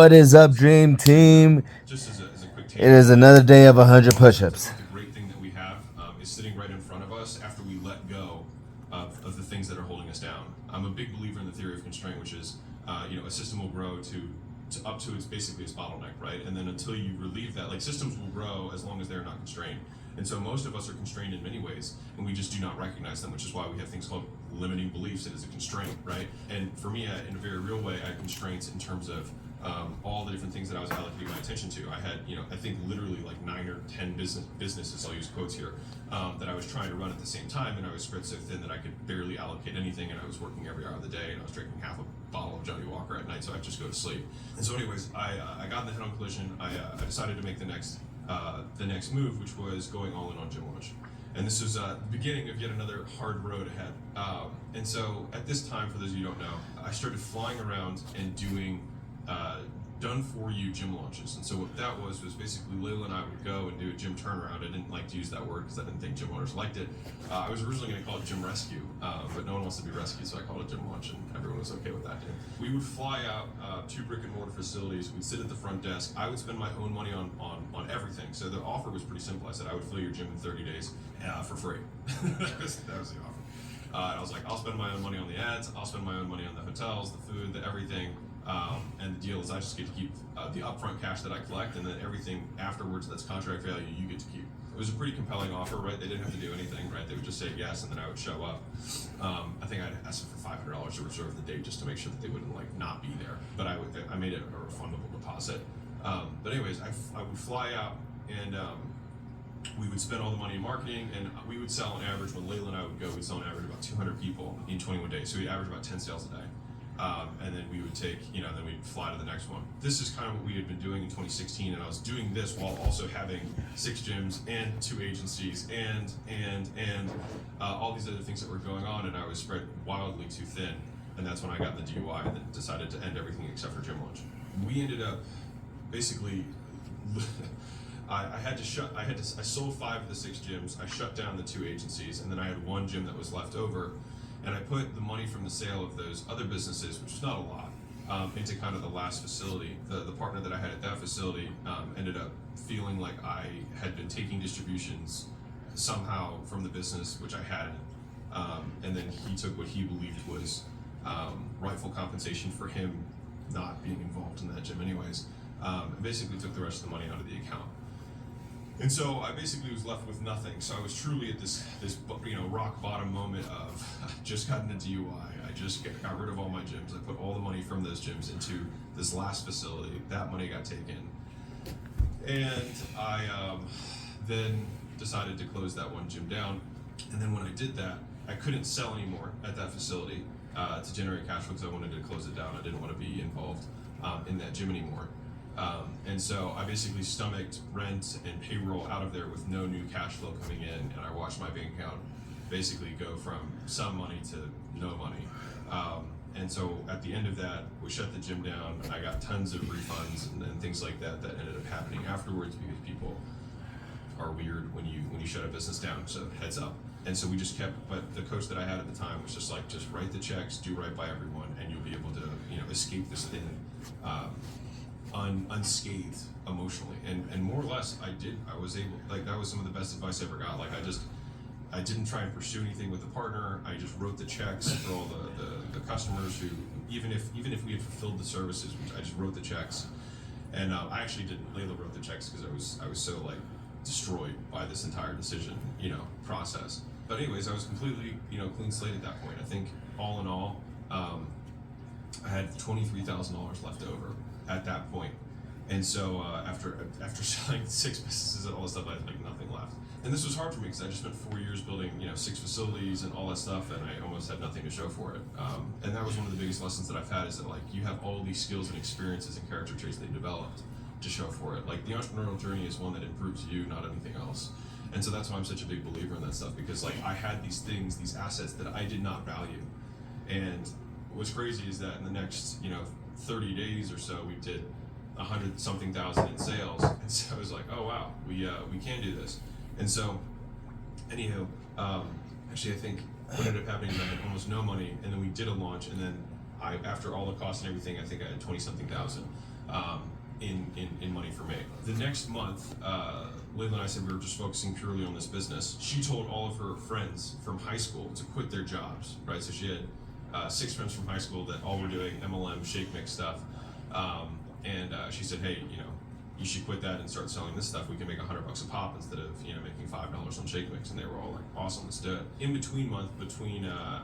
What is up, Dream Team? Just as a quick It is another day of 100 push-ups. the great thing that we have is sitting right in front of us after we let go of the things that are holding us down. I'm a big believer in the theory of constraint, which is a system will grow to up to its basically its bottleneck, right? And then until you relieve that, like systems will grow as long as they're not constrained. And so most of us are constrained in many ways, and we just do not recognize them, which is why we have things called limiting beliefs as a constraint, right? And for me, in a very real way, I had constraints in terms of all the different things that I was allocating my attention to. I had, I think literally like 9 or 10 businesses, I'll use quotes here, that I was trying to run at the same time, and I was spread so thin that I could barely allocate anything, and I was working every hour of the day, and I was drinking half a bottle of Johnny Walker at night, so I'd just go to sleep. And so anyways, I got in the head-on collision. I decided to make the next move, which was going all in on Gym Launch. And this was the beginning of yet another hard road ahead. And so at this time, for those of you who don't know, I started flying around and doing done-for-you gym launches. And so what that was basically Layla and I would go and do a gym turnaround. I didn't like to use that word because I didn't think gym owners liked it. I was originally going to call it gym rescue, but no one wants to be rescued, so I called it gym launch, and everyone was okay with that. We would fly out to brick-and-mortar facilities. We'd sit at the front desk. I would spend my own money on everything. So the offer was pretty simple. I said I would fill your gym in 30 days for free. that was the offer. I was like, I'll spend my own money on the ads. I'll spend my own money on the hotels, the food, the everything. And the deal is I just get to keep the upfront cash that I collect, and then everything afterwards that's contract value you get to keep. It was a pretty compelling offer, right? They didn't have to do anything, right? They would just say yes, and then I would show up. I think I'd ask them for $500 to reserve the date just to make sure that they wouldn't like not be there. But I made it a refundable deposit. But anyways, I would fly out, and we would spend all the money in marketing, and we would sell on average, when Layla and I would go, we'd sell on average about 200 people in 21 days. So we'd average about 10 sales a day. And then we would take, then we'd fly to the next one. This is kind of what we had been doing in 2016, and I was doing this while also having 6 gyms and 2 agencies and all these other things that were going on, and I was spread wildly too thin. And that's when I got the DUI and then decided to end everything except for Gym Launch. We ended up basically. I sold 5 of the 6 gyms. I shut down the 2 agencies, and then I had 1 gym that was left over. And I put the money from the sale of those other businesses, which is not a lot, into kind of the last facility. The partner that I had at that facility ended up feeling like I had been taking distributions somehow from the business, which I hadn't. And then he took what he believed was rightful compensation for him not being involved in that gym anyways, and basically took the rest of the money out of the account. And so I basically was left with nothing. So I was truly at this rock bottom moment of I just gotten a DUI. I just got rid of all my gyms. I put all the money from those gyms into this last facility. That money got taken, and I then decided to close that one gym down. And then when I did that, I couldn't sell anymore at that facility to generate cash flow because I wanted to close it down. I didn't want to be involved in that gym anymore. And so I basically stomached rent and payroll out of there with no new cash flow coming in, and I watched my bank account basically go from some money to no money. And so at the end of that, we shut the gym down. I got tons of refunds and things like that ended up happening afterwards because people are weird when you shut a business down, so heads up. And so we just kept, but the coach that I had at the time was just like, just write the checks, do right by everyone, and you'll be able to escape this thing unscathed emotionally. And more or less I was able, like, that was some of the best advice I ever got. Like I didn't try and pursue anything with the partner. I just wrote the checks for all the customers who, even if we had fulfilled the services, I just wrote the checks. And I actually didn't. Layla wrote the checks because I was so like destroyed by this entire decision, process. But anyways, I was completely, clean slate at that point. I think all in all, I had $23,000 left over at that point. And so after selling 6 businesses and all this stuff, I had like nothing left. And this was hard for me because I just spent 4 years building 6 facilities and all that stuff, and I almost had nothing to show for it. And that was one of the biggest lessons that I've had, is that like you have all these skills and experiences and character traits that you developed to show for it. Like the entrepreneurial journey is one that improves you, not anything else. And so that's why I'm such a big believer in that stuff, because like I had these things, these assets that I did not value. And what's crazy is that in the next 30 days or so, we did 100-something thousand in sales, and so I was like, oh wow, we can do this. And so, anywho, actually I think what ended up happening is I had almost no money, and then we did a launch, and then after all the costs and everything, I think I had 20-something thousand. in money for me. The next month, Layla and I said we were just focusing purely on this business. She told all of her friends from high school to quit their jobs, right? So she had 6 friends from high school that all were doing MLM shake mix stuff, and she said, hey, you should quit that and start selling this stuff. We can make $100 a pop instead of making $5 on shake mix. And they were all like, awesome, let's do it. In between I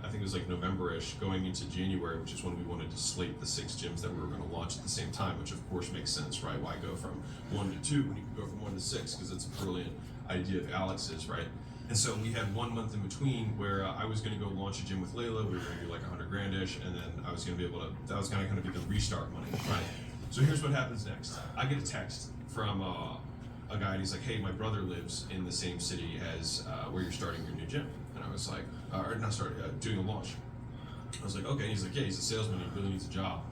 think it was like November-ish going into January, which is when we wanted to slate the 6 gyms that we were going to launch at the same time, which of course makes sense, right? Why go from 1 to 2 when you can go from 1 to 6? Because it's a brilliant idea of Alex's, right? And so we had 1 month in between where I was going to go launch a gym with Layla. We were going to do like 100 grand-ish, and then I was going to be able to, that was kind of be the restart money, right? So here's what happens next. I get a text from a guy, and he's like, hey, my brother lives in the same city as where you're starting your new gym. And I was like, doing a launch. I was like, okay. He's like, yeah, he's a salesman, he really needs a job.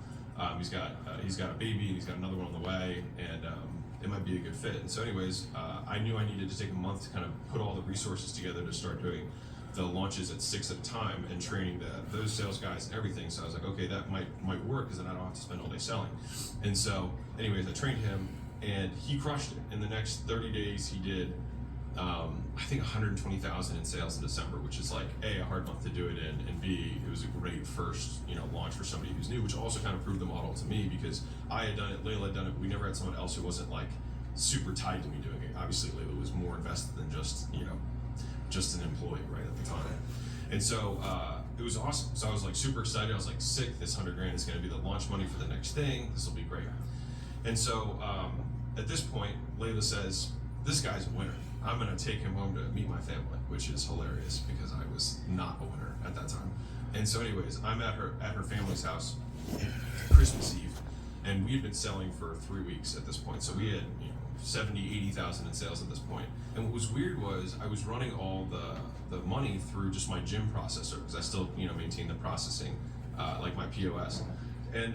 He's got a baby, and he's got another one on the way, and it might be a good fit. And so anyways, I knew I needed to take a month to kind of put all the resources together to start doing the launches at 6 at a time and training those sales guys and everything. So I was like, okay, that might work, because then I don't have to spend all day selling. And so anyways, I trained him, and he crushed it. In the next 30 days, he did, I think 120,000 in sales in December, which is like A, a hard month to do it in, and B, it was a great first, launch for somebody who's new, which also kind of proved the model to me, because I had done it, Layla had done it. We never had someone else who wasn't like super tied to me doing it. Obviously, Layla was more invested than just an employee right at the time. And so it was awesome. So I was like super excited. I was like, sick, this 100 grand is going to be the launch money for the next thing. This will be great. And so at this point, Layla says, this guy's a winner. I'm going to take him home to meet my family, which is hilarious because I was not a winner at that time. And so anyways, I'm at her family's house Christmas Eve, and we had been selling for 3 weeks at this point. So we had 70, 80,000 in sales at this point. And what was weird was I was running all the money through just my gym processor, because I still maintain the processing, like my POS. And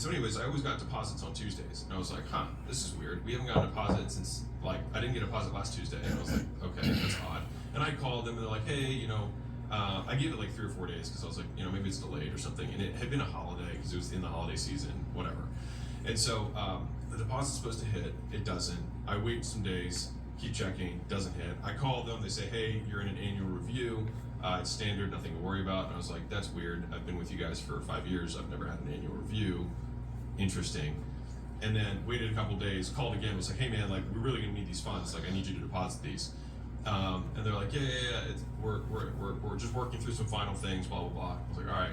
so anyways, I always got deposits on Tuesdays, and I was like, this is weird. We haven't gotten a deposit since, I didn't get a deposit last Tuesday. And I was like, okay, that's odd. And I called them, and they're like, hey, I gave it like 3 or 4 days, because I was like, maybe it's delayed or something. And it had been a holiday, because it was in the holiday season, whatever. And so the deposit's supposed to hit, it doesn't. I wait some days, keep checking, doesn't hit. I call them, they say, hey, you're in an annual review. It's standard, nothing to worry about. And I was like, that's weird. I've been with you guys for 5 years. I've never had an annual review. Interesting. And then waited a couple days, called again, was like, hey man, we're really gonna need these funds. I need you to deposit these. And they're like, yeah. We're just working through some final things, blah, blah, blah. I was like, all right.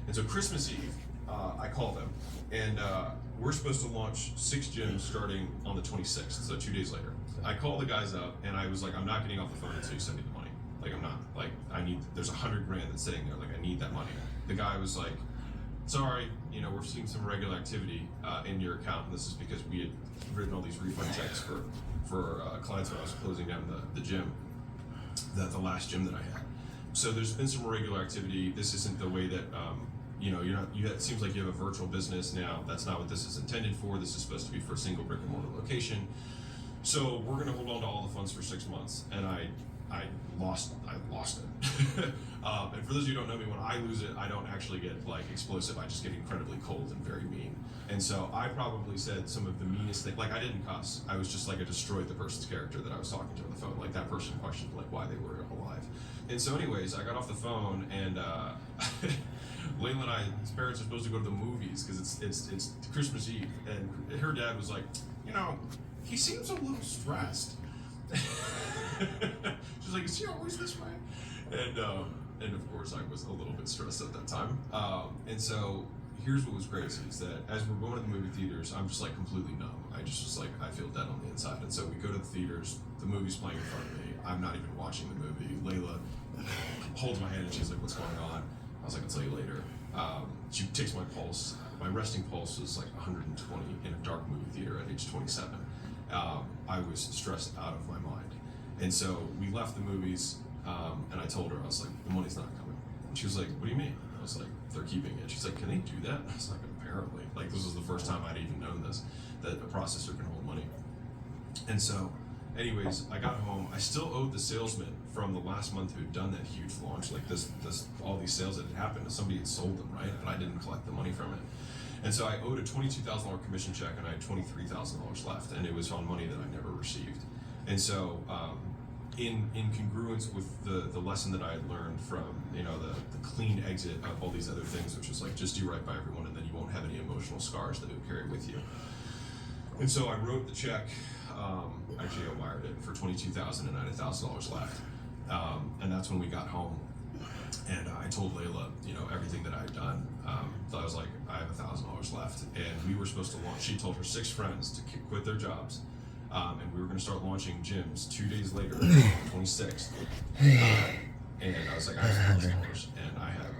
And so Christmas Eve, I call them, and we're supposed to launch 6 gyms starting on the 26th, so 2 days later. I call the guys up, and I was like, I'm not getting off the phone until you send me the money. I'm not. There's 100 grand that's sitting there. I need that money. The guy was like, sorry, we're seeing some irregular activity in your account, and this is because we had written all these refund checks for clients when I was closing down the gym, the last gym that I had. So there's been some irregular activity. This isn't the way that, it seems like you have a virtual business now. That's not what this is intended for. This is supposed to be for a single brick and mortar location. So we're going to hold on to all the funds for 6 months, and I lost it. And for those of you who don't know me, when I lose it, I don't actually get explosive. I just get incredibly cold and very mean. And so I probably said some of the meanest things. I didn't cuss. I was just I destroyed the person's character that I was talking to on the phone. That person questioned why they were alive. And so anyways, I got off the phone, and Layla and I's parents are supposed to go to the movies because it's Christmas Eve, and her dad was like, he seems a little stressed. She's like, is he always this way? And of course I was a little bit stressed at that time. And so here's what was crazy is that as we're going to the movie theaters, I'm just completely numb. I I feel dead on the inside. And so we go to the theaters, the movie's playing in front of me. I'm not even watching the movie. Layla holds my hand and she's like, what's going on? I was like, I'll tell you later. She takes my pulse. My resting pulse was 120 in a dark movie theater at age 27. I was stressed out of my mind. And so we left the movies, and I told her, I was like, the money's not coming. And she was like, what do you mean? I was like, they're keeping it. She's like, can they do that? And I was like, apparently. This was the first time I'd even known this, that a processor can hold money. And so, anyways, I got home. I still owed the salesman from the last month who'd done that huge launch, all these sales that had happened. Somebody had sold them, right? But I didn't collect the money from it. And so I owed a $22,000 commission check, and I had $23,000 left, and it was on money that I never received. And so, in congruence with the lesson that I had learned from the clean exit of all these other things, which was like just do right by everyone, and then you won't have any emotional scars that would carry with you. And so I wrote the check. Actually, I wired it for $22,000, and I had $1,000 left. And that's when we got home. And I told Layla, everything that I had done. So I was like, I have $1,000 left, and we were supposed to launch. She told her 6 friends to quit their jobs, and we were going to start launching gyms 2 days later, 26th. And I was like, I have $1,000, and I have